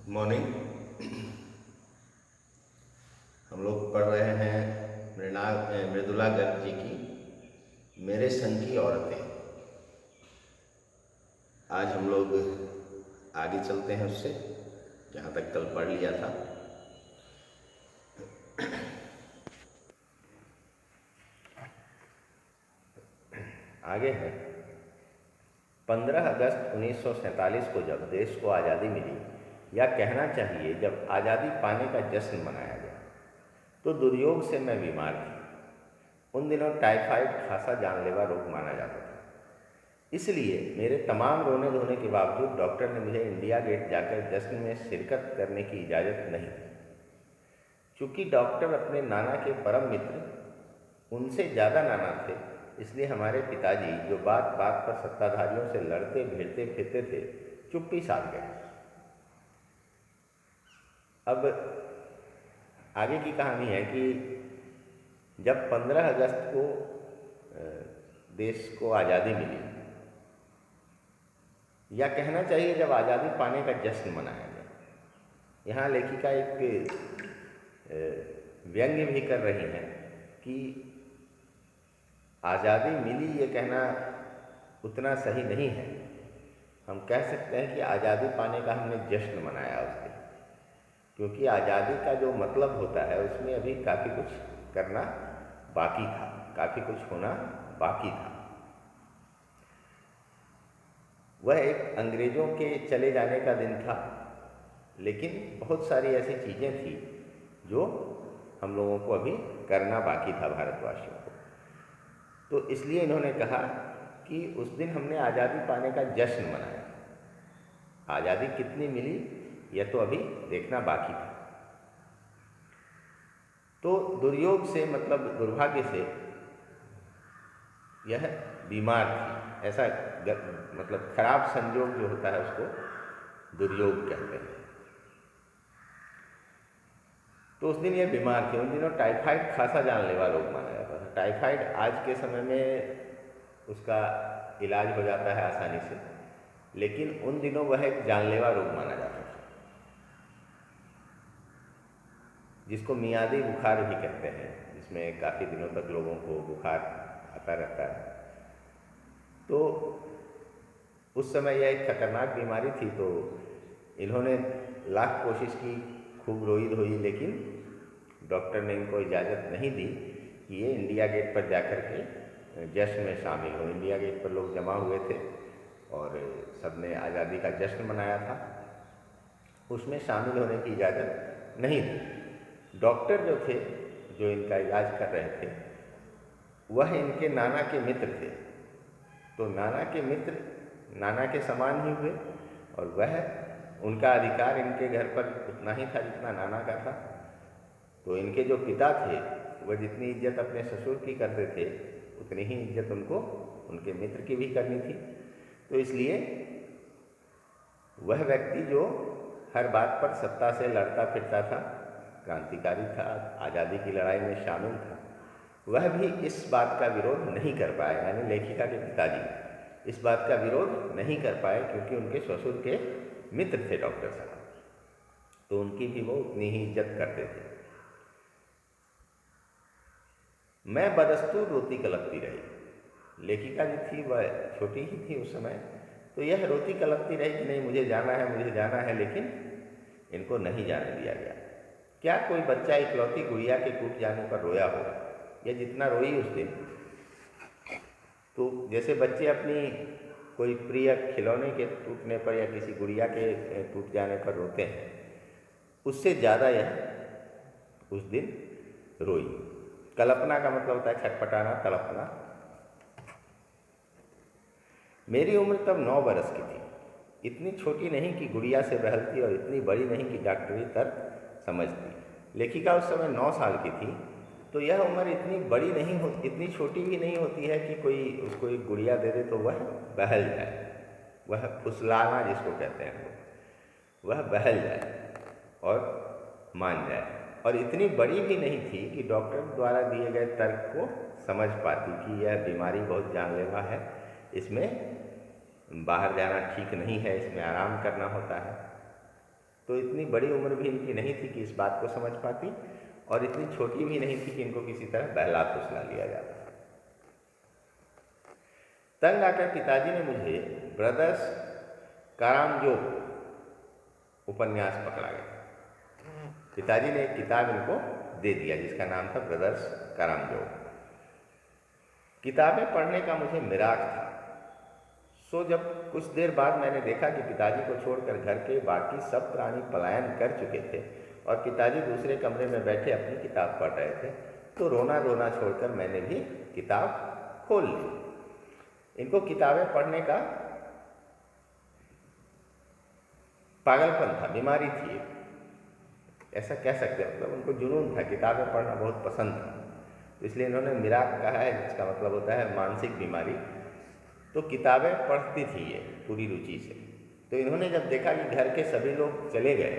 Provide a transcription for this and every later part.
Morning. हम लोग पढ़ रहे हैं मृदुला गर्ग जी की मेरे संग की औरतें। आज हम लोग आगे चलते हैं उससे, जहाँ तक कल पढ़ लिया था। आगे है 15 अगस्त 1947 को जब देश को आज़ादी मिली, या कहना चाहिए जब आज़ादी पाने का जश्न मनाया गया, तो दुर्योग से मैं बीमार थी। उन दिनों टाइफाइड खासा जानलेवा रोग माना जाता था। इसलिए मेरे तमाम रोने धोने के बावजूद डॉक्टर ने मुझे इंडिया गेट जाकर जश्न में शिरकत करने की इजाज़त नहीं दी। चूँकि डॉक्टर अपने नाना के परम मित्र, उनसे ज़्यादा नाना थे, इसलिए हमारे पिताजी, जो बात बात पर सत्ताधारियों से लड़ते भिड़ते फिरते थे, चुप्पी साध गए। अब आगे की कहानी है कि जब 15 अगस्त को देश को आज़ादी मिली, या कहना चाहिए जब आज़ादी पाने का जश्न मनाया गया, यहाँ लेखिका एक व्यंग्य भी कर रही हैं कि आज़ादी मिली ये कहना उतना सही नहीं है। हम कह सकते हैं कि आज़ादी पाने का हमने जश्न मनाया उस दिन, क्योंकि आज़ादी का जो मतलब होता है उसमें अभी काफ़ी कुछ करना बाकी था, काफ़ी कुछ होना बाकी था। वह एक अंग्रेज़ों के चले जाने का दिन था, लेकिन बहुत सारी ऐसी चीज़ें थी जो हम लोगों को अभी करना बाकी था, भारतवासियों को। तो इसलिए इन्होंने कहा कि उस दिन हमने आज़ादी पाने का जश्न मनाया। आज़ादी कितनी मिली यह तो अभी देखना बाकी था। तो दुर्योग से मतलब दुर्भाग्य से यह बीमार थी, ऐसा मतलब खराब संयोग जो होता है उसको दुर्योग कहते हैं। तो उस दिन यह बीमार थे। उन दिनों टाइफाइड खासा जानलेवा रोग माना जाता था। टाइफाइड आज के समय में उसका इलाज हो जाता है आसानी से, लेकिन उन दिनों वह एक जानलेवा रोग माना जाता था, जिसको मियादी बुखार भी कहते हैं, जिसमें काफ़ी दिनों तक लोगों को बुखार आता रहता है। तो उस समय यह एक खतरनाक बीमारी थी। तो इन्होंने लाख कोशिश की, खूब रोई धोई, लेकिन डॉक्टर ने इनको इजाज़त नहीं दी कि ये इंडिया गेट पर जाकर के जश्न में शामिल हो। इंडिया गेट पर लोग जमा हुए थे और सबने आज़ादी का जश्न मनाया था, उसमें शामिल होने की इजाज़त नहीं दी। डॉक्टर जो थे, जो इनका इलाज कर रहे थे, वह इनके नाना के मित्र थे। तो नाना के मित्र नाना के समान ही हुए, और वह उनका अधिकार इनके घर पर उतना ही था जितना नाना का था। तो इनके जो पिता थे, वह जितनी इज्जत अपने ससुर की करते थे, उतनी ही इज्जत उनको उनके मित्र की भी करनी थी। तो इसलिए वह व्यक्ति जो हर बात पर सत्ता से लड़ता फिरता था, क्रांतिकारी था, आज़ादी की लड़ाई में शामिल था, वह भी इस बात का विरोध नहीं कर पाए। यानी लेखिका के पिताजी इस बात का विरोध नहीं कर पाए, क्योंकि उनके ससुर के मित्र थे डॉक्टर साहब, तो उनकी भी वो उतनी ही इज्जत करते थे। मैं बदस्तूर रोती कलपती रही। लेखिका जो थी वह छोटी ही थी उस समय, तो यह रोती कलपती रही कि नहीं, मुझे जाना है, मुझे जाना है, लेकिन इनको नहीं जाने दिया गया। क्या कोई बच्चा इकलौती गुड़िया के टूट जाने पर रोया होगा, या जितना रोई उस दिन। तो जैसे बच्चे अपनी कोई प्रिय खिलौने के टूटने पर या किसी गुड़िया के टूट जाने पर रोते हैं, उससे ज़्यादा यह उस दिन रोई। कल्पना का मतलब होता है छटपटाना, तड़पना। मेरी उम्र तब 9 बरस की थी, इतनी छोटी नहीं कि गुड़िया से बहलती और इतनी बड़ी नहीं कि डॉक्टरी तर्क समझती। लेखिका उस समय 9 साल की थी, तो यह उम्र इतनी बड़ी नहीं होती, इतनी छोटी भी नहीं होती है कि कोई उसको एक गुड़िया दे दे तो वह बहल जाए, वह फुसलाना जिसको कहते हैं, वह बहल जाए और मान जाए। और इतनी बड़ी भी नहीं थी कि डॉक्टर द्वारा दिए गए तर्क को समझ पाती कि यह बीमारी बहुत जानलेवा है, इसमें बाहर जाना ठीक नहीं है, इसमें आराम करना होता है। तो इतनी बड़ी उम्र भी इनकी नहीं थी कि इस बात को समझ पाती, और इतनी छोटी भी नहीं थी कि इनको किसी तरह बहला फुसला लिया जाता। तंग आकर पिताजी ने मुझे ब्रदर्स कारामजोब उपन्यास पकड़ा गया। पिताजी ने एक किताब इनको दे दिया जिसका नाम था ब्रदर्स कारामजोब। किताबें पढ़ने का मुझे मिराज था। सो जब कुछ देर बाद मैंने देखा कि पिताजी को छोड़कर घर के बाकी सब प्राणी पलायन कर चुके थे और पिताजी दूसरे कमरे में बैठे अपनी किताब पढ़ रहे थे, तो रोना धोना छोड़कर मैंने भी किताब खोल ली। इनको किताबें पढ़ने का पागलपन था, बीमारी थी, ऐसा कह सकते हैं। मतलब उनको जुनून था, किताबें पढ़ना बहुत पसंद था, तो इसलिए इन्होंने मिराक कहा है, जिसका मतलब होता है मानसिक बीमारी। तो किताबें पढ़ती थी ये पूरी रुचि से। तो इन्होंने जब देखा कि घर के सभी लोग चले गए,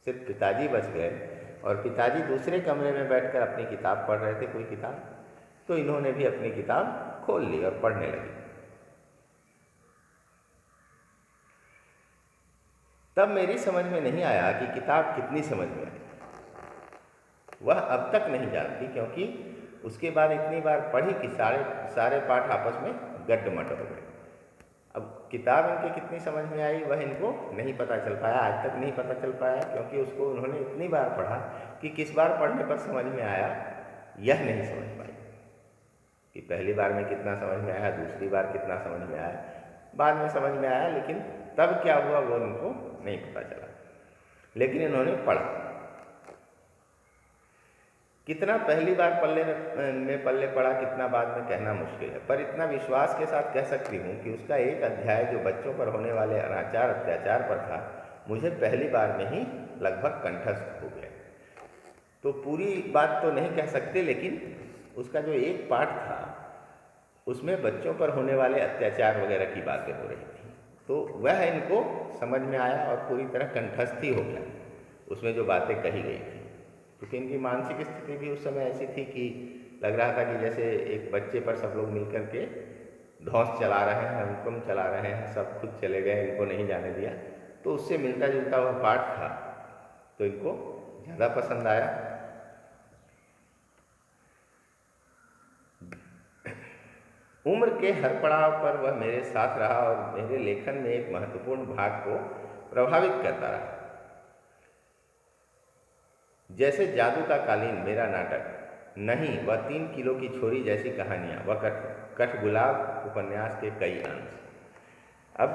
सिर्फ पिताजी बच गए और पिताजी दूसरे कमरे में बैठकर अपनी किताब पढ़ रहे थे, कोई किताब, तो इन्होंने भी अपनी किताब खोल ली और पढ़ने लगी। तब मेरी समझ में नहीं आया कि किताब कितनी समझ में आई। वह अब तक नहीं जानती, क्योंकि उसके बाद इतनी बार पढ़ी कि सारे पाठ आपस में गड्ढमड हो गए। अब किताब इनके कितनी समझ में आई वह इनको नहीं पता चल पाया, आज तक नहीं पता चल पाया, क्योंकि उसको उन्होंने इतनी बार पढ़ा कि किस बार पढ़ने पर समझ में आया यह नहीं समझ पाई कि पहली बार में कितना समझ में आया, दूसरी बार कितना समझ में आया। बाद में समझ में आया, लेकिन तब क्या हुआ वो इनको नहीं पता चला, लेकिन इन्होंने पढ़ा। कितना पहली बार पल्ले पड़ा, कितना बाद में कहना मुश्किल है, पर इतना विश्वास के साथ कह सकती हूँ कि उसका एक अध्याय जो बच्चों पर होने वाले अनाचार अत्याचार पर था, मुझे पहली बार में ही लगभग कंठस्थ हो गया। तो पूरी बात तो नहीं कह सकते, लेकिन उसका जो एक पार्ट था उसमें बच्चों पर होने वाले अत्याचार वगैरह की बातें हो रही थी, तो वह इनको समझ में आया और पूरी तरह कंठस्थ ही हो गया उसमें जो बातें कही गई थी। क्योंकि इनकी मानसिक स्थिति भी उस समय ऐसी थी कि लग रहा था कि जैसे एक बच्चे पर सब लोग मिलकर के धौंस चला रहे हैं, हुक्म चला रहे हैं, सब खुद चले गए, इनको नहीं जाने दिया। तो उससे मिलता जुलता हुआ पाठ था, तो इनको ज़्यादा पसंद आया। उम्र के हर पड़ाव पर वह मेरे साथ रहा और मेरे लेखन में एक महत्वपूर्ण भाग को प्रभावित करता रहा। जैसे जादू का कालीन मेरा नाटक, नहीं वह 3 किलो की छोरी जैसी कहानियाँ, वह कठगुलाब उपन्यास के कई अंश। अब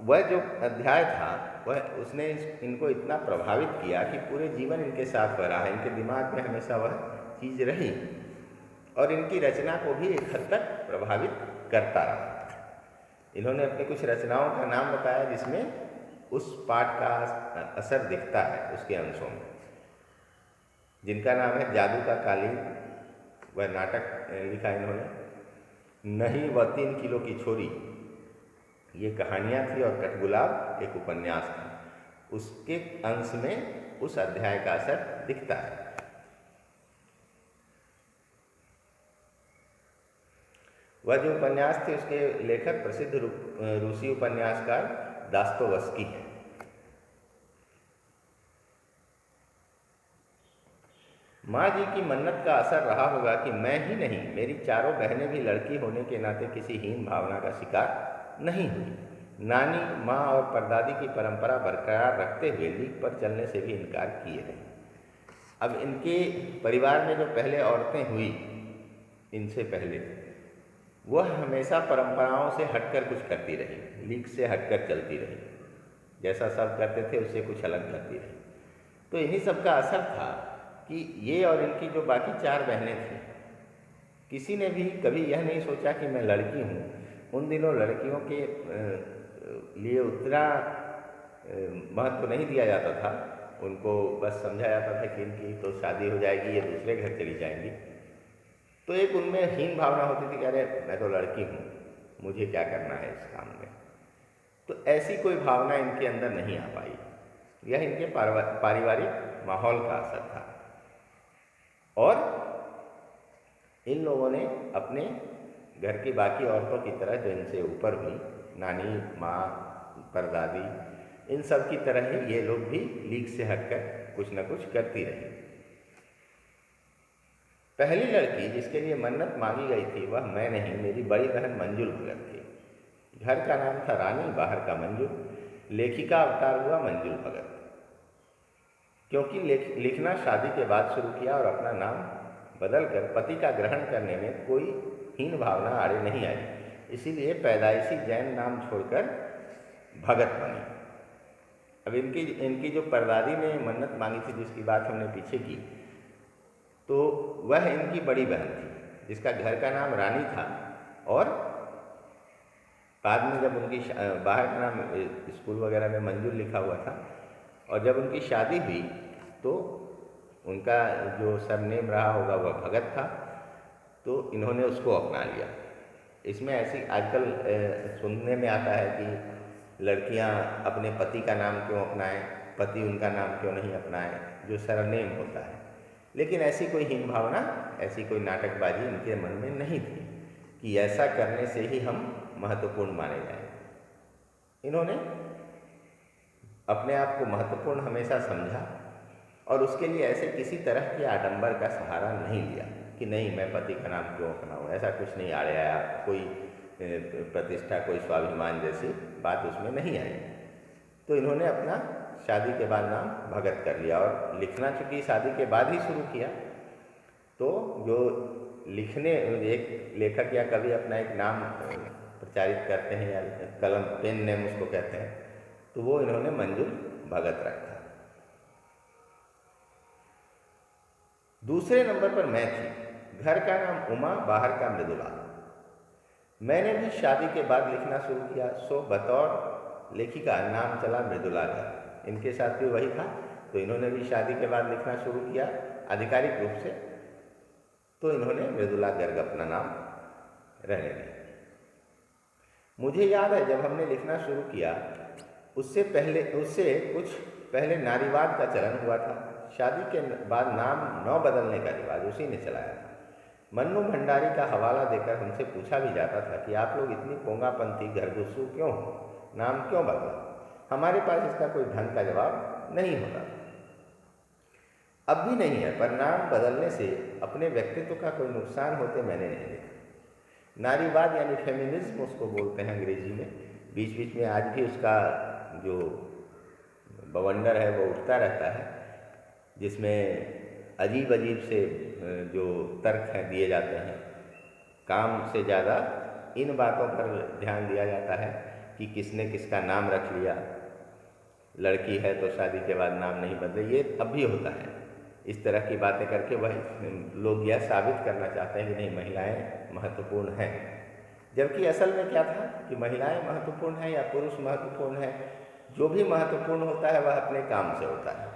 वह जो अध्याय था वह उसने इनको इतना प्रभावित किया कि पूरे जीवन इनके साथ रहा है, इनके दिमाग में हमेशा वह चीज़ रही और इनकी रचना को भी एक हद तक प्रभावित करता रहा। इन्होंने अपनी कुछ रचनाओं का नाम बताया जिसमें उस पाठ का असर दिखता है उसके अंशों में, जिनका नाम है जादू का कालीन, वह नाटक लिखा इन्होंने, नहीं वह 3 किलो की छोरी ये कहानियाँ थी और कठगुलाब एक उपन्यास था। उसके अंश में उस अध्याय का असर दिखता है। वह जो उपन्यास थे उसके लेखक प्रसिद्ध रूसी उपन्यासकार दास्तोवस्की है। माँ जी की मन्नत का असर रहा होगा कि मैं ही नहीं, मेरी चारों बहनें भी लड़की होने के नाते किसी हीन भावना का शिकार नहीं हुई। नानी, माँ और परदादी की परंपरा बरकरार रखते हुए लीक पर चलने से भी इनकार किए रहे। अब इनके परिवार में जो पहले औरतें हुई इनसे पहले, वह हमेशा परंपराओं से हटकर कुछ करती रही, लीक से हटकर चलती रही, जैसा सब करते थे उससे कुछ अलग करती रही। तो इन्हीं सब का असर था कि ये और इनकी जो बाकी 4 बहनें थीं, किसी ने भी कभी यह नहीं सोचा कि मैं लड़की हूँ। उन दिनों लड़कियों के लिए उतना महत्व नहीं दिया जाता था, उनको बस समझा जाता था कि इनकी तो शादी हो जाएगी, ये दूसरे घर चली जाएंगी। तो एक उनमें हीन भावना होती थी कि अरे मैं तो लड़की हूँ, मुझे क्या करना है इस काम में। तो ऐसी कोई भावना इनके अंदर नहीं आ पाई। यह इनके पारिवारिक माहौल का असर था। और इन लोगों ने अपने घर की बाकी औरतों की तरह जो इनसे ऊपर हुई, नानी, माँ, परदादी, इन सब की तरह ही ये लोग भी लीक से हटकर कुछ न कुछ करती रही। पहली लड़की जिसके लिए मन्नत मांगी गई थी वह मैं नहीं, मेरी बड़ी बहन मंजुल भगत थी। घर का नाम था रानी, बाहर का मंजुल। लेखिका अवतार हुआ मंजुल भगत। क्योंकि लिखना शादी के बाद शुरू किया और अपना नाम बदलकर पति का ग्रहण करने में कोई हीन भावना आड़े नहीं आई, इसीलिए पैदाइशी जैन नाम छोड़कर भगत बनी। अब इनकी जो परदादी ने मन्नत मांगी थी, जिसकी बात हमने पीछे की, तो वह इनकी बड़ी बहन थी जिसका घर का नाम रानी था, और बाद में जब उनकी बाहर का नाम स्कूल वगैरह में मंजुल लिखा हुआ था, और जब उनकी शादी हुई तो उनका जो सरनेम रहा होगा वह भगत था, तो इन्होंने उसको अपना लिया। इसमें ऐसी आजकल सुनने में आता है कि लड़कियां अपने पति का नाम क्यों अपनाएं, पति उनका नाम क्यों नहीं अपनाएं, जो सरनेम होता है। लेकिन ऐसी कोई हीन भावना, ऐसी कोई नाटकबाजी इनके मन में नहीं थी कि ऐसा करने से ही हम महत्वपूर्ण माने जाएं। इन्होंने अपने आप को महत्वपूर्ण हमेशा समझा और उसके लिए ऐसे किसी तरह के आडंबर का सहारा नहीं लिया कि नहीं मैं पति का नाम क्यों अपनाऊं, ऐसा कुछ नहीं आड़े आया। कोई प्रतिष्ठा, कोई स्वाभिमान जैसी बात उसमें नहीं आई। तो इन्होंने अपना शादी के बाद नाम भगत कर लिया, और लिखना चूँकि शादी के बाद ही शुरू किया, तो जो लिखने एक लेखक या कवि अपना एक नाम प्रचारित करते हैं या कलम पेन नेम उसको कहते हैं, तो वो इन्होंने मंजुल भगत रखा। दूसरे नंबर पर मैं थी। घर का नाम उमा, बाहर का मृदुला। मैंने भी शादी के बाद लिखना शुरू किया, सो बतौर लेखिका नाम चला मृदुला गर्ग। इनके साथ भी वही था, तो इन्होंने भी शादी के बाद लिखना शुरू किया आधिकारिक रूप से, तो इन्होंने मृदुला गर्ग अपना नाम रहने दिया। मुझे याद है जब हमने लिखना शुरू किया उससे कुछ पहले नारीवाद का चलन हुआ था। शादी के बाद नाम न बदलने का रिवाज उसी ने चलाया था। मन्नू भंडारी का हवाला देकर हमसे पूछा भी जाता था कि आप लोग इतनी पोंगापंथी घरगुस्सू क्यों हो, नाम क्यों बदला। हमारे पास इसका कोई ढंग का जवाब नहीं होता, अब भी नहीं है, पर नाम बदलने से अपने व्यक्तित्व का कोई नुकसान होते मैंने नहीं देखा। नारीवाद यानी फेमिनिज्म उसको बोलते हैं अंग्रेजी में। बीच बीच में आज भी उसका जो बवंडर है वो उठता रहता है, जिसमें अजीब अजीब से जो तर्क हैं दिए जाते हैं। काम से ज़्यादा इन बातों पर ध्यान दिया जाता है कि किसने किसका नाम रख लिया, लड़की है तो शादी के बाद नाम नहीं बदले, ये अब भी होता है। इस तरह की बातें करके वह लोग यह साबित करना चाहते हैं कि नहीं महिलाएं महत्वपूर्ण हैं, जबकि असल में क्या था कि महिलाएं महत्वपूर्ण हैं या पुरुष महत्वपूर्ण है, जो भी महत्वपूर्ण होता है वह अपने काम से होता है।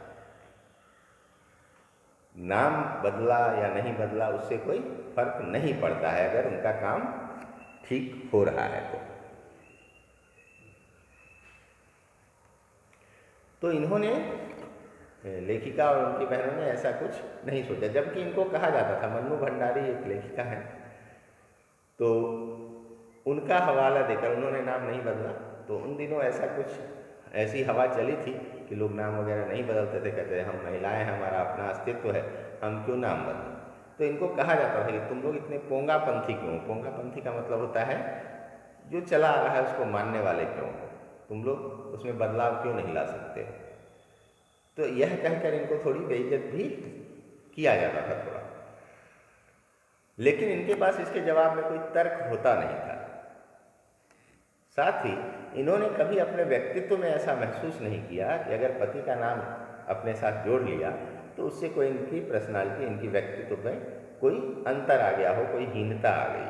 नाम बदला या नहीं बदला उससे कोई फर्क नहीं पड़ता है अगर उनका काम ठीक हो रहा है तो इन्होंने लेखिका और उनकी बहनों ने ऐसा कुछ नहीं सोचा, जबकि इनको कहा जाता था। मन्नू भंडारी एक लेखिका है, तो उनका हवाला देकर उन्होंने नाम नहीं बदला। तो उन दिनों ऐसी हवा चली थी कि लोग नाम वगैरह नहीं बदलते थे, कहते हम महिलाएं हैं, हमारा अपना अस्तित्व है, हम क्यों नाम बदलें। तो इनको कहा जाता था कि तुम लोग इतने पोंगापंथी क्यों। पोंगापंथी का मतलब होता है जो चला आ रहा है उसको मानने वाले क्यों, तुम लोग उसमें बदलाव क्यों नहीं ला सकते। तो यह कहकर इनको थोड़ी बेइज्जत भी किया जाता था थोड़ा, लेकिन इनके पास इसके जवाब में कोई तर्क होता नहीं था। साथ ही इन्होंने कभी अपने व्यक्तित्व में ऐसा महसूस नहीं किया कि अगर पति का नाम अपने साथ जोड़ लिया तो उससे कोई इनकी पर्सनालिटी, इनकी व्यक्तित्व में कोई अंतर आ गया हो, कोई हीनता आ गई।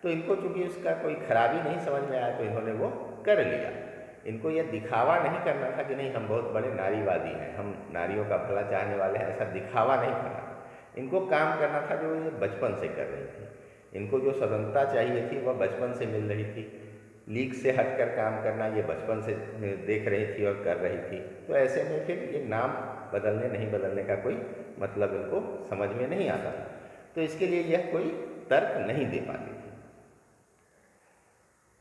तो इनको चूंकि उसका कोई खराबी नहीं समझ में आया तो इन्होंने वो कर लिया। इनको यह दिखावा नहीं करना था कि नहीं हम बहुत बड़े नारीवादी हैं, हम नारियों का भला चाहने वाले हैं, ऐसा दिखावा नहीं करना। इनको काम करना था जो ये बचपन से कर रही थी। इनको जो स्वतंत्रता चाहिए थी वह बचपन से मिल रही थी। लीक से हटकर काम करना ये बचपन से देख रही थी और कर रही थी। तो ऐसे में फिर ये नाम बदलने नहीं बदलने का कोई मतलब इनको समझ में नहीं आता था, तो इसके लिए यह कोई तर्क नहीं दे पाती थी।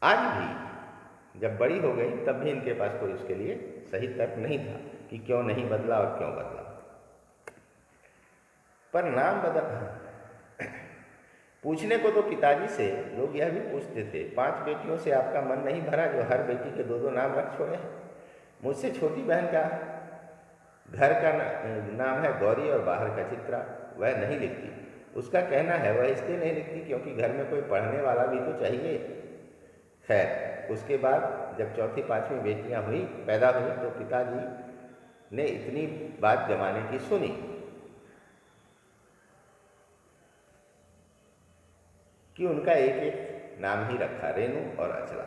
आज भी जब बड़ी हो गई तब भी इनके पास कोई उसके लिए सही तर्क नहीं था कि क्यों नहीं बदला और क्यों बदला। पर नाम बदल पूछने को तो पिताजी से लोग यह भी पूछते थे, 5 बेटियों से आपका मन नहीं भरा जो हर बेटी के 2-2 नाम रख छोड़े? मुझसे छोटी बहन का घर का नाम है गौरी और बाहर का चित्रा, वह नहीं लिखती। उसका कहना है वह इसलिए नहीं लिखती क्योंकि घर में कोई पढ़ने वाला भी तो चाहिए। खैर, उसके बाद जब चौथी 5वीं बेटियां पैदा हुई तो पिताजी ने इतनी बात जमाने की सुनी कि उनका एक एक नाम ही रखा, रेणु और अचला।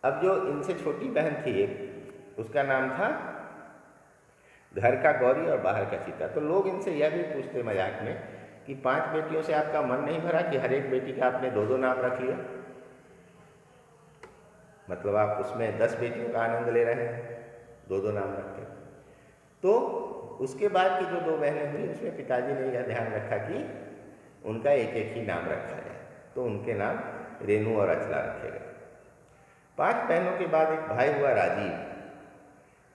अब जो इनसे छोटी बहन थी एक, उसका नाम था घर का गौरी और बाहर का चित्रा। तो लोग इनसे यह भी पूछते मजाक में कि 5 बेटियों से आपका मन नहीं भरा कि हर एक बेटी का आपने 2-2 नाम रख लिया? मतलब आप उसमें 10 बेटियों का आनंद ले रहे हैं 2-2 नाम रख के। तो उसके बाद की जो 2 बहनें हुई उसमें पिताजी ने यह ध्यान रखा कि उनका एक एक ही नाम रखा जाए, तो उनके नाम रेणु और अचला रखे गए। 5 बहनों के बाद एक भाई हुआ राजीव।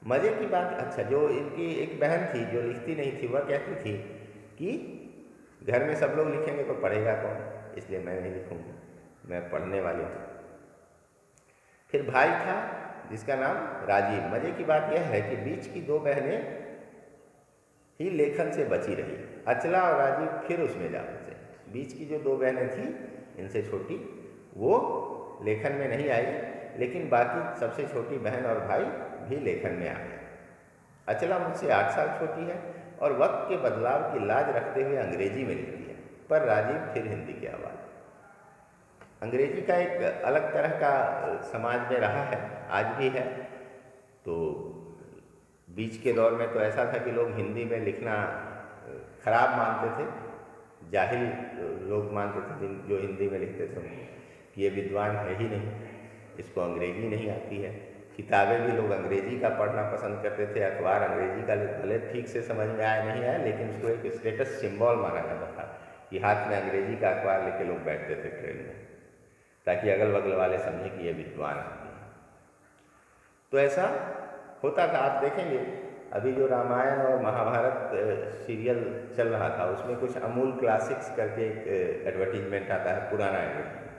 मज़े की बात, अच्छा, जो इनकी एक बहन थी जो लिखती नहीं थी, वह कहती थी कि घर में सब लोग लिखेंगे तो पढ़ेगा कौन, इसलिए मैं नहीं लिखूँगी, मैं पढ़ने वाली हूँ। फिर भाई था जिसका नाम राजीव। मज़े की बात यह है कि बीच की 2 बहनें ही लेखन से बची रही, अचला और राजीव फिर उसमें जा बचे। बीच की जो 2 बहनें थी इनसे छोटी, वो लेखन में नहीं आई, लेकिन बाकी सबसे छोटी बहन और भाई भी लेखन में आ गए। अचला मुझसे 8 साल छोटी है और वक्त के बदलाव की लाज रखते हुए अंग्रेजी में लिखती है, पर राजीव फिर हिंदी की आवाज़। अंग्रेजी का एक अलग तरह का समाज में रहा है, आज भी है। तो बीच के दौर में तो ऐसा था कि लोग हिंदी में लिखना खराब मानते थे, जाहिल लोग मानते थे जो हिंदी में लिखते थे कि ये विद्वान है ही नहीं, इसको अंग्रेजी नहीं आती है। किताबें भी लोग अंग्रेजी का पढ़ना पसंद करते थे, अखबार अंग्रेजी का भले ठीक से समझ में आया नहीं आया, लेकिन उसको एक स्टेटस सिंबल माना जाता था कि हाथ में अंग्रेजी का अखबार लेके लोग बैठते थे ट्रेन में, ताकि अगल बगल वाले समझें कि ये विद्वान आदमी है। तो ऐसा होता था। आप देखेंगे अभी जो रामायण और महाभारत सीरियल चल रहा था उसमें कुछ अमूल क्लासिक्स करके एक एडवर्टीजमेंट आता है, पुराना एडवर्टीजमेंट,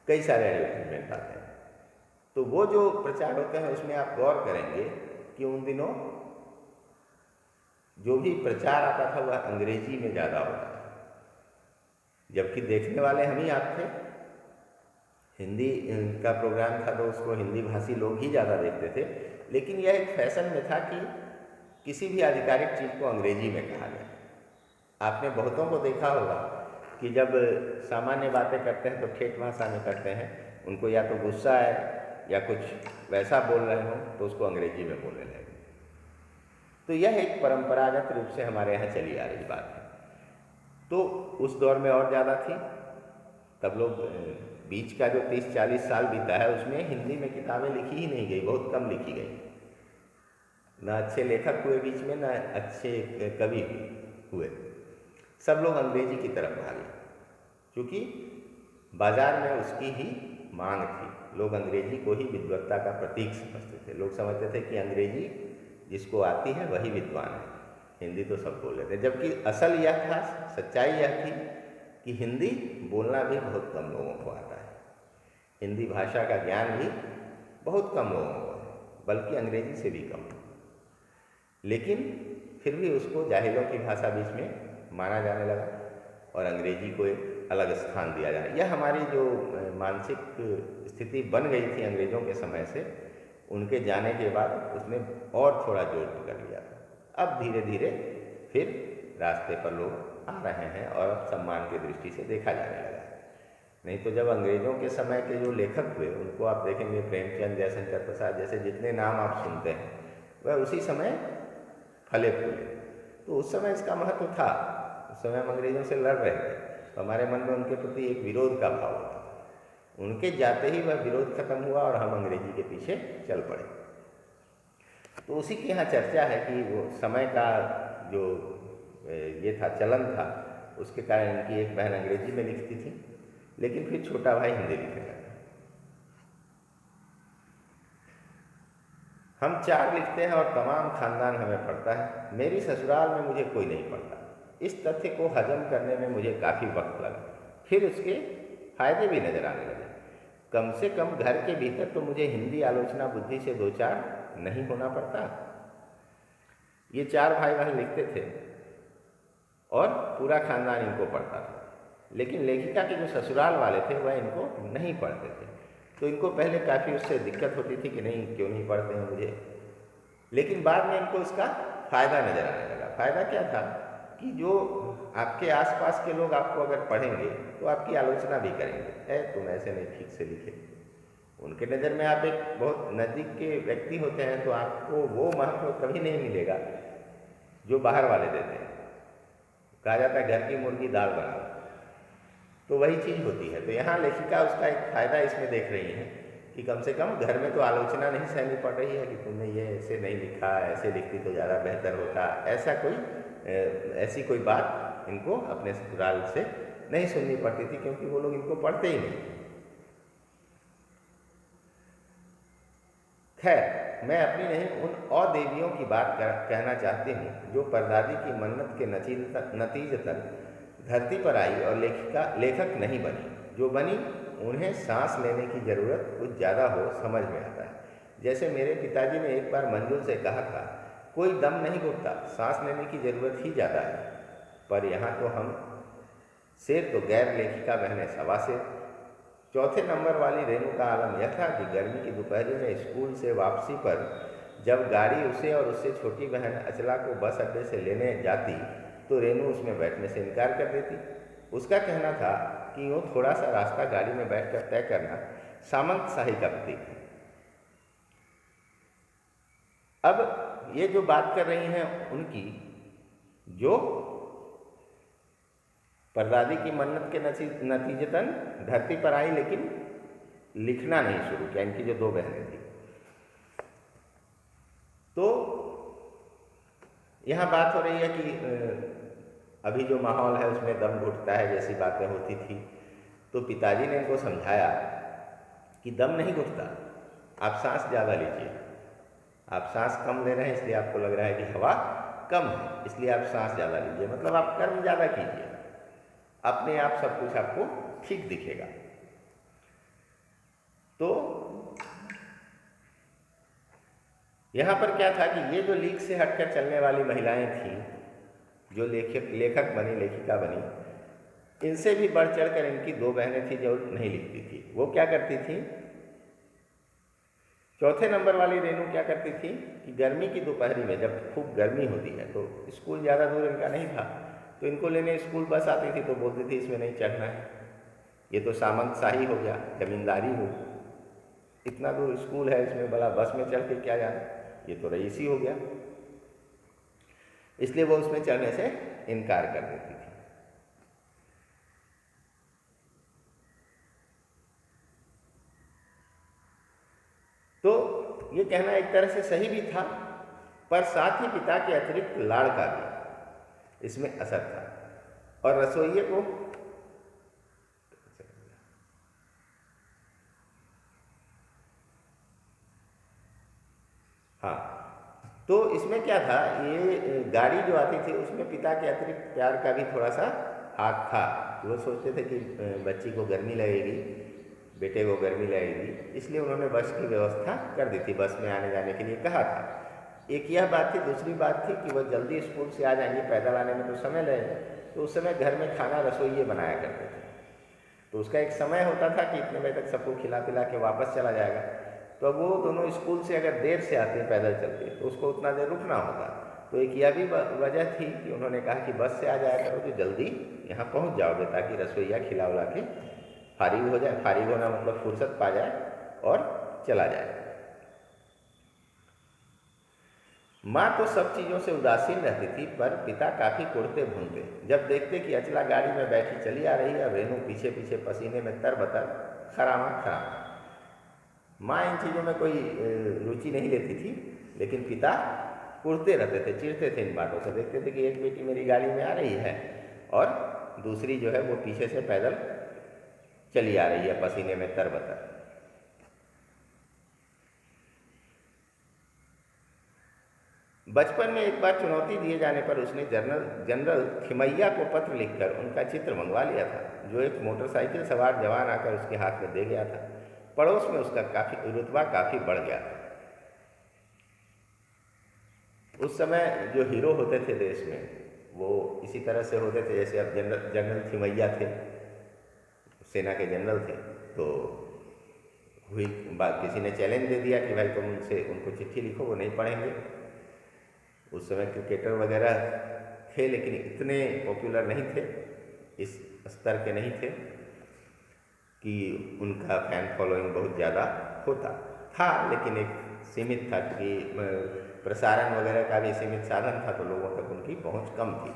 कई सारे एडवर्टीजमेंट आते हैं। तो वो जो प्रचार होते हैं उसमें आप गौर करेंगे कि उन दिनों जो भी प्रचार आता था वह अंग्रेजी में ज़्यादा होता था, जबकि देखने वाले हम ही आप थे। हिंदी का प्रोग्राम था तो उसको हिंदी भाषी लोग ही ज़्यादा देखते थे, लेकिन यह एक फैशन में था कि किसी भी आधिकारिक चीज़ को अंग्रेजी में कहा जाए। आपने बहुतों को देखा होगा कि जब सामान्य बातें करते हैं तो ठेठ भाषा में करते हैं, उनको या तो गुस्सा है या कुछ वैसा बोल रहे हो तो उसको अंग्रेजी में बोलने लगे। तो यह एक परंपरागत रूप से हमारे यहाँ चली आ रही बात है। तो उस दौर में और ज़्यादा थी, तब लोग बीच का जो 30-40 साल बीता है उसमें हिंदी में किताबें लिखी ही नहीं गई, बहुत कम लिखी गई। ना अच्छे लेखक हुए बीच में, ना अच्छे कवि हुए, सब लोग अंग्रेजी की तरफ भागे, क्योंकि बाजार में उसकी ही मांग थी। लोग अंग्रेजी को ही विद्वत्ता का प्रतीक समझते थे। लोग समझते थे कि अंग्रेजी जिसको आती है वही विद्वान है, हिंदी तो सब बोल लेते। जबकि असल यह था, सच्चाई यह थी कि हिंदी बोलना भी बहुत कम लोगों को आता है, हिंदी भाषा का ज्ञान भी बहुत कम लोगों को है, बल्कि अंग्रेजी से भी कम। लेकिन फिर भी उसको जाहिलों की भाषा बीच में माना जाने लगा और अंग्रेजी को एक अलग स्थान दिया जाए। यह हमारी जो मानसिक स्थिति बन गई थी अंग्रेज़ों के समय से, उनके जाने के बाद उसने और थोड़ा जोर पकड़ लिया था। अब धीरे धीरे फिर रास्ते पर लोग आ रहे हैं और अब सम्मान की दृष्टि से देखा जाने लगा है। नहीं तो जब अंग्रेज़ों के समय के जो लेखक हुए उनको आप देखेंगे, प्रेमचंद, जयशंकर प्रसाद जैसे जितने नाम आप सुनते हैं वह उसी समय फले फूले। तो उस समय इसका महत्व था, उस समय हम अंग्रेज़ों से लड़ रहे थे तो हमारे मन में उनके प्रति एक विरोध का भाव होता था। उनके जाते ही वह विरोध खत्म हुआ और हम अंग्रेजी के पीछे चल पड़े। तो उसी की यहाँ चर्चा है कि वो समय का जो ये था, चलन था, उसके कारण इनकी एक बहन अंग्रेजी में लिखती थी, लेकिन फिर छोटा भाई हिंदी लिखने लगा। हम 4 लिखते हैं और तमाम खानदान हमें पढ़ता है, मेरी ससुराल में मुझे कोई नहीं पढ़ता। इस तथ्य को हजम करने में मुझे काफ़ी वक्त लगा, फिर उसके फायदे भी नजर आने लगे। कम से कम घर के भीतर तो मुझे हिंदी आलोचना बुद्धि से 2-4 नहीं होना पड़ता। ये 4 भाई बहन लिखते थे और पूरा खानदान इनको पढ़ता था, लेकिन लेखिका के जो ससुराल वाले थे वह इनको नहीं पढ़ते थे। तो इनको पहले काफ़ी उससे दिक्कत होती थी कि नहीं, क्यों नहीं पढ़ते हैं मुझे, लेकिन बाद में इनको इसका फ़ायदा नज़र आने लगा। फ़ायदा क्या था कि जो आपके आसपास के लोग आपको अगर पढ़ेंगे तो आपकी आलोचना भी करेंगे, तुम ऐसे नहीं ठीक से लिखे। उनके नज़र में आप एक बहुत नज़दीक के व्यक्ति होते हैं, तो आपको वो महत्व कभी नहीं मिलेगा जो बाहर वाले देते हैं। कहा जाता है घर की मुर्गी दाल बना, तो वही चीज़ होती है। तो यहाँ लेखिका उसका एक फ़ायदा इसमें देख रही है कि कम से कम घर में तो आलोचना नहीं सहनी पड़ रही है कि तुमने ये ऐसे नहीं लिखा, ऐसे लिखती तो ज़्यादा बेहतर होता, ऐसी कोई बात इनको अपने ससुराल से नहीं सुननी पड़ती थी, क्योंकि वो लोग इनको पढ़ते ही नहीं। खैर, मैं अपनी नहीं उन और देवियों की बात कहना चाहती हूँ जो परदादी की मन्नत के नतीजतन धरती पर आई और लेखक नहीं बनी। जो बनी उन्हें सांस लेने की ज़रूरत कुछ ज़्यादा हो समझ में आता है। जैसे मेरे पिताजी ने एक बार मंजुल से कहा था, कोई दम नहीं घुटता, सांस लेने की ज़रूरत ही ज़्यादा है। पर यहाँ तो हम शेर तो गैर लेखिका बहने सवा शेर। चौथे नंबर वाली रेणु का आलम यह था कि गर्मी की दोपहरी में स्कूल से वापसी पर जब गाड़ी उसे और उससे छोटी बहन अचला को बस अड्डे से लेने जाती तो रेणु उसमें बैठने से इनकार कर देती। उसका कहना था कि यूँ थोड़ा सा रास्ता गाड़ी में बैठकर तय करना सामंत शाही का प्रतीक है। अब ये जो बात कर रही हैं उनकी, जो परदादी की मन्नत के नतीजतन धरती पर आई लेकिन लिखना नहीं शुरू किया, इनकी जो 2 बहनें थी। तो यहाँ बात हो रही है कि अभी जो माहौल है उसमें दम घुटता है जैसी बातें होती थी। तो पिताजी ने इनको समझाया कि दम नहीं घुटता, आप सांस ज़्यादा लीजिए। आप सांस कम ले रहे हैं इसलिए आपको लग रहा है कि हवा कम है, इसलिए आप सांस ज़्यादा लीजिए। मतलब आप कर्म ज़्यादा कीजिए, अपने आप सब कुछ आपको ठीक दिखेगा। तो यहाँ पर क्या था कि ये जो लीक से हटकर चलने वाली महिलाएं थीं, जो लेखक बनी, लेखिका बनी, इनसे भी बढ़ चढ़कर इनकी 2 बहनें थी जो नहीं लिखती थी। वो क्या करती थी? चौथे नंबर वाली रेणु क्या करती थी कि गर्मी की दोपहरी में जब खूब गर्मी होती है तो स्कूल ज़्यादा दूर इनका नहीं था, तो इनको लेने स्कूल बस आती थी तो बोलती थी इसमें नहीं चढ़ना है, ये तो सामंत शाही हो गया, जमींदारी हो, इतना दूर स्कूल है, इसमें भला बस में चढ़ के क्या जाना, ये तो रईसी हो गया। इसलिए वो उसमें चढ़ने से इनकार कर देती थी। तो ये कहना एक तरह से सही भी था, पर साथ ही पिता के अतिरिक्त लाड़ का भी इसमें असर था। और रसोइये को हाँ, तो इसमें क्या था, ये गाड़ी जो आती थी उसमें पिता के अतिरिक्त प्यार का भी थोड़ा सा हाथ था। वो सोचते थे कि बच्ची को गर्मी लगेगी, बेटे को गर्मी लगेगी, इसलिए उन्होंने बस की व्यवस्था कर दी थी, बस में आने जाने के लिए कहा था। एक यह बात थी। दूसरी बात थी कि वह जल्दी स्कूल से आ जाएंगी, पैदल आने में तो समय लगेगा, तो उस समय घर में खाना रसोइये बनाया करते थे, तो उसका एक समय होता था कि इतने बजे तक सबको खिला पिला के वापस चला जाएगा। तो अब वो दोनों स्कूल से अगर देर से आते हैं पैदल चलते तो उसको उतना देर रुकना होता। तो एक यह भी वजह थी कि उन्होंने कहा कि बस से आ जाया करो तो जल्दी यहाँ पहुँच जाओगे, ताकि रसोइया खिला उला के फारिग हो जाए। फारिग होना मतलब फुर्सत पा जाए और चला जाए। माँ तो सब चीज़ों से उदासीन रहती थी, पर पिता काफ़ी कुड़ते भूनते जब देखते कि अचला गाड़ी में बैठी चली आ रही है और रेणु पीछे पीछे पसीने में तरबतर खरामा खरामा। माँ इन चीज़ों में कोई रुचि नहीं लेती थी, लेकिन पिता कुड़ते रहते थे, चिढ़ते थे इन बातों से। देखते थे कि एक बेटी मेरी गाड़ी में आ रही है और दूसरी जो है वो पीछे से पैदल चली आ रही है पसीने में तरबतर। बचपन में एक बार चुनौती दिए जाने पर उसने जनरल जनरल थिमैया को पत्र लिखकर उनका चित्र मंगवा लिया था, जो एक मोटरसाइकिल सवार जवान आकर उसके हाथ में दे गया था। पड़ोस में उसका रुतबा काफ़ी बढ़ गया था। उस समय जो हीरो होते थे देश में, वो इसी तरह से होते थे जैसे अब जनरल जनरल थिमैया थे, सेना के जनरल थे। तो हुई बात, किसी ने चैलेंज दे दिया कि भाई तुम उनको चिट्ठी लिखो, वो नहीं पढ़ेंगे। उस समय क्रिकेटर वगैरह थे, लेकिन इतने पॉपुलर नहीं थे, इस स्तर के नहीं थे कि उनका फैन फॉलोइंग बहुत ज़्यादा होता था, लेकिन एक सीमित था, क्योंकि प्रसारण वगैरह का भी सीमित साधन था, तो लोगों तक उनकी पहुंच कम थी।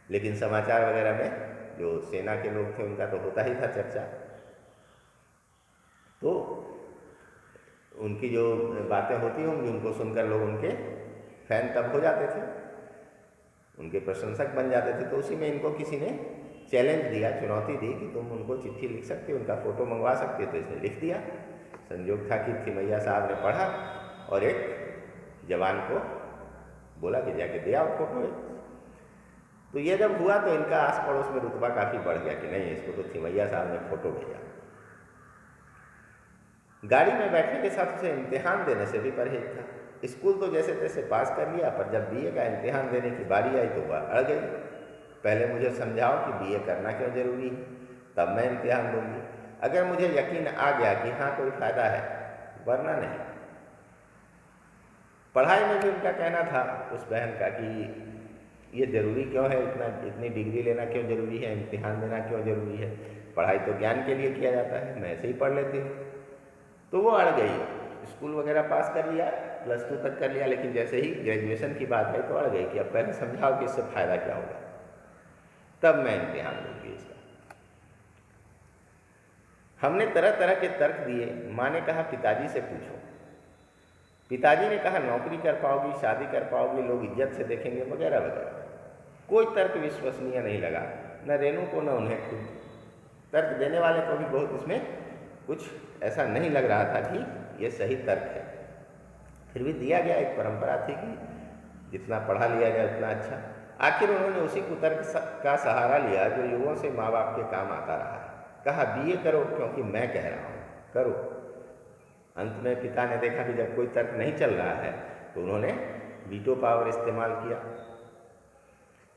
लेकिन समाचार वगैरह में जो सेना के लोग थे उनका तो होता ही था चर्चा। तो उनकी जो बातें होती होंगी उनको सुनकर लोग उनके फैन तब हो जाते थे, उनके प्रशंसक बन जाते थे। तो उसी में इनको किसी ने चैलेंज दिया, चुनौती दी कि तुम उनको चिट्ठी लिख सकते हो, उनका फ़ोटो मंगवा सकते हो। तो इसने लिख दिया। संयोग था कि थिमैया साहब ने पढ़ा और एक जवान को बोला कि जाके दे आओ फोटो। तो ये जब हुआ तो इनका आस पड़ोस में रुतबा काफ़ी बढ़ गया कि नहीं, इसको तो थिमैया साहब ने फ़ोटो भेजा। गाड़ी में बैठने के साथ उसे इम्तिहान देने से भी परहेज था। स्कूल तो जैसे तैसे पास कर लिया, पर जब बीए का इम्तिहान देने की बारी आई तो वह अड़ गई। पहले मुझे समझाओ कि बीए करना क्यों ज़रूरी है, तब मैं इम्तिहान दूंगी। अगर मुझे यकीन आ गया कि हाँ कोई फ़ायदा है, वरना नहीं। पढ़ाई में भी उनका कहना था उस बहन का कि ये ज़रूरी क्यों है, इतनी डिग्री लेना क्यों ज़रूरी है, इम्तिहान देना क्यों ज़रूरी है, पढ़ाई तो ज्ञान के लिए किया जाता है, मैं ऐसे ही पढ़ लेती हूँ। तो वो अड़ गई। स्कूल वगैरह पास कर लिया, +2 तक कर लिया, लेकिन जैसे ही ग्रेजुएशन की बात आई तो अड़ गई कि अब पहले समझाओ कि इससे फ़ायदा क्या होगा, तब मैं इम्तिहान दूंगी इसका। हमने तरह तरह के तर्क दिए। माँ ने कहा पिताजी से पूछो। पिताजी ने कहा नौकरी कर पाओगी, शादी कर पाओगी, लोग इज्जत से देखेंगे, वगैरह वगैरह। कोई तर्क विश्वसनीय नहीं लगा, न रेणु को न उन्हें खुद। तर्क देने वाले को भी बहुत इसमें कुछ ऐसा नहीं लग रहा था कि ये सही तर्क है। फिर भी दिया गया, एक परंपरा थी कि जितना पढ़ा लिया जाए उतना अच्छा। आखिर उन्होंने उसी कुतर्क का सहारा लिया जो युगों से माँ बाप के काम आता रहा है। कहा बीए करो क्योंकि मैं कह रहा हूँ, करो। अंत में पिता ने देखा कि जब कोई तर्क नहीं चल रहा है तो उन्होंने वीटो पावर इस्तेमाल किया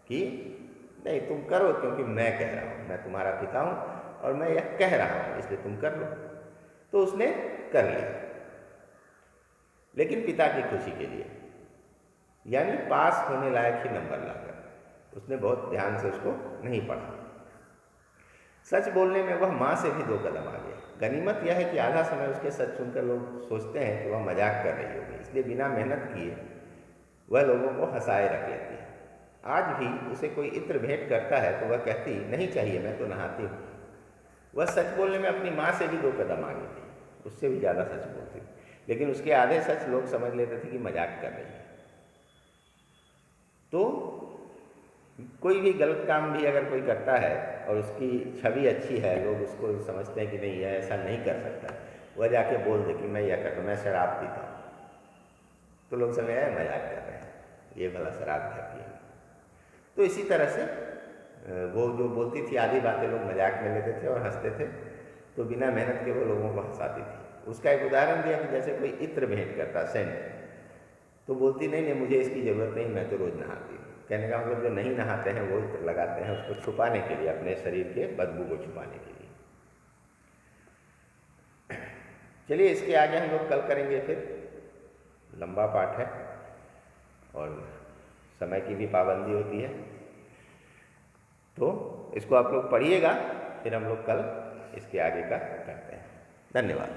कि नहीं तुम करो क्योंकि मैं कह रहा हूँ, मैं तुम्हारा पिता हूँ और मैं यह कह रहा हूँ, इसलिए तुम कर लो। तो उसने कर लिया, लेकिन पिता की खुशी के लिए, यानी पास होने लायक ही नंबर लाकर। उसने बहुत ध्यान से उसको नहीं पढ़ा। सच बोलने में वह माँ से भी 2 कदम आगे। गनीमत यह है कि आधा समय उसके सच सुनकर लोग सोचते हैं कि वह मजाक कर रही होगी, इसलिए बिना मेहनत किए वह लोगों को हंसाए रख लेती है। आज भी उसे कोई इत्र भेंट करता है तो वह कहती नहीं चाहिए, मैं तो नहाती हूँ। वह सच बोलने में अपनी माँ से भी 2 कदम आगे थी, उससे भी ज़्यादा सच बोलती, लेकिन उसके आधे सच लोग समझ लेते थे कि मजाक कर रही है। तो कोई भी गलत काम भी अगर कोई करता है और उसकी छवि अच्छी है, लोग उसको समझते हैं कि नहीं यह ऐसा नहीं कर सकता, वह जाके बोल दे कि मैं यह करता, मैं शराब पीता हूँ, तो लोग समझ आए मजाक कर रहे हैं, ये भला शराब क्या पिए। तो इसी तरह से वो जो बोलती थी आधी बातें लोग मजाक में लेते थे और हंसते थे, तो बिना मेहनत के वो लोगों को हंसाती थी। उसका एक उदाहरण दिया कि जैसे कोई इत्र भेंट करता, सेंट, तो बोलती नहीं मुझे इसकी ज़रूरत नहीं, मैं तो रोज़ नहाती हूँ। कहने का मतलब जो नहीं नहाते हैं वो इत्र लगाते हैं उसको छुपाने के लिए, अपने शरीर के बदबू को छुपाने के लिए। चलिए इसके आगे हम लोग कल करेंगे, फिर लंबा पाठ है और समय की भी पाबंदी होती है, तो इसको आप लोग पढ़िएगा, फिर हम लोग कल इसके आगे का करते हैं। धन्यवाद।